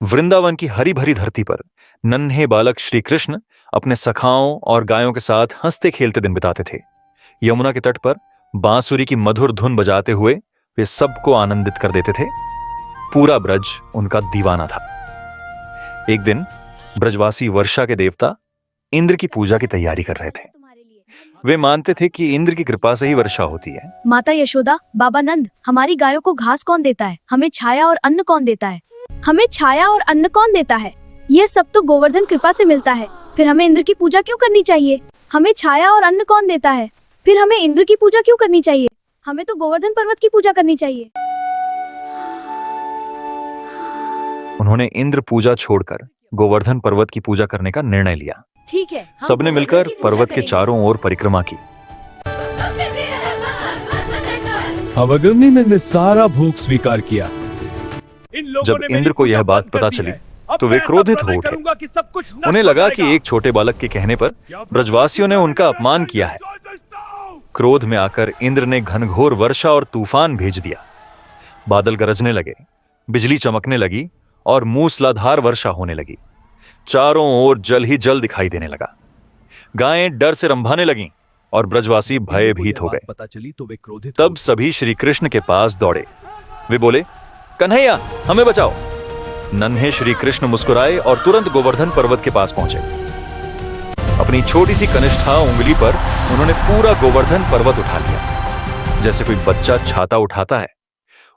वृंदावन की हरी भरी धरती पर नन्हे बालक श्री कृष्ण अपने सखाओं और गायों के साथ हंसते खेलते दिन बिताते थे। यमुना के तट पर बांसुरी की मधुर धुन बजाते हुए वे सबको आनंदित कर देते थे। पूरा ब्रज उनका दीवाना था। एक दिन ब्रजवासी वर्षा के देवता इंद्र की पूजा की तैयारी कर रहे थे। वे मानते थे कि इंद्र की कृपा से ही वर्षा होती है। माता यशोदा, बाबा नंद, हमारी गायों को घास कौन देता है? हमें छाया और अन्न कौन देता है? हमें छाया और अन्न कौन देता है? यह सब तो गोवर्धन कृपा से मिलता है। फिर हमें इंद्र की पूजा क्यों करनी चाहिए? हमें छाया और अन्न कौन देता है? फिर हमें इंद्र की पूजा क्यों करनी चाहिए? हमें तो गोवर्धन पर्वत की पूजा करनी चाहिए। उन्होंने इंद्र पूजा छोड़कर गोवर्धन पर्वत की पूजा करने का निर्णय लिया। ठीक है, सबने मिलकर पर्वत के चारों ओर परिक्रमा की। अवगमनी ने सारा भोग स्वीकार किया। जब इंद्र को यह बात पता चली तो वे क्रोधित हो उठे। उन्हें लगा कि एक छोटे बालक के कहने पर ब्रजवासियों ने उनका अपमान किया है। क्रोध में आकर इंद्र ने घनघोर वर्षा और तूफान भेज दिया। बादल गरजने लगे, बिजली चमकने लगी और मूसलाधार वर्षा होने लगी। चारों ओर जल ही जल दिखाई देने लगा। गायें डर से रंभाने लगीं और ब्रजवासी भयभीत हो गए। तब सभी श्री कृष्ण के पास दौड़े। वे बोले, कन्हैया, हमें बचाओ। नन्हे श्री कृष्ण मुस्कुराए और तुरंत गोवर्धन पर्वत के पास पहुंचे। अपनी छोटी सी कनिष्ठा उंगली पर उन्होंने पूरा गोवर्धन पर्वत उठा लिया, जैसे कोई बच्चा छाता उठाता है।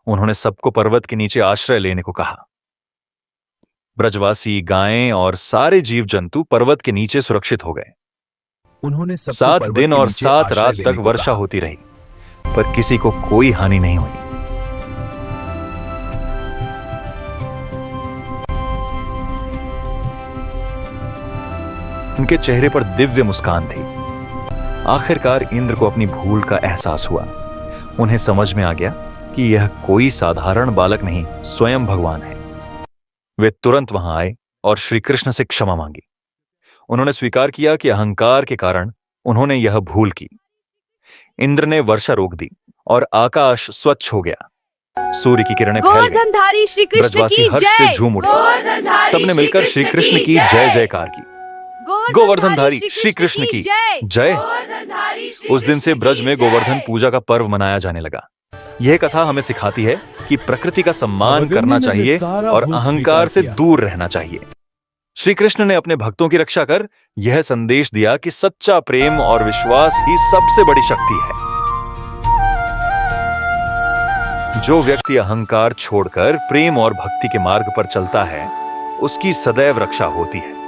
उन्होंने सबको पर्वत के नीचे आश्रय लेने को कहा। ब्रजवासी, गायें और सारे जीव जंतु पर्वत के नीचे सुरक्षित हो गए। उन्होंने 7 दिन और 7 रात तक वर्षा होती रही, पर किसी को कोई हानि नहीं हुई। उनके चेहरे पर दिव्य मुस्कान थी। आखिरकार इंद्र को अपनी भूल का एहसास हुआ। उन्हें समझ में आ गया कि यह कोई साधारण बालक नहीं, स्वयं भगवान है। वे तुरंत वहां आए और श्री कृष्ण से क्षमा मांगी। उन्होंने स्वीकार किया कि अहंकार के कारण उन्होंने यह भूल की। इंद्र ने वर्षा रोक दी और आकाश स्वच्छ हो गया। सूर्य की किरणें फैल गईं। श्री कृष्ण ब्रजवासी की हर्ष जय। से झूम उठे। सबने मिलकर श्री कृष्ण की जय जयकार की। गोवर्धनधारी श्री कृष्ण की जय। उस दिन से ब्रज में गोवर्धन पूजा का पर्व मनाया जाने लगा। यह कथा हमें सिखाती है कि प्रकृति का सम्मान करना चाहिए और अहंकार से दूर रहना चाहिए। श्री कृष्ण ने अपने भक्तों की रक्षा कर यह संदेश दिया कि सच्चा प्रेम और विश्वास ही सबसे बड़ी शक्ति है। जो व्यक्ति अहंकार छोड़कर प्रेम और भक्ति के मार्ग पर चलता है, उसकी सदैव रक्षा होती है।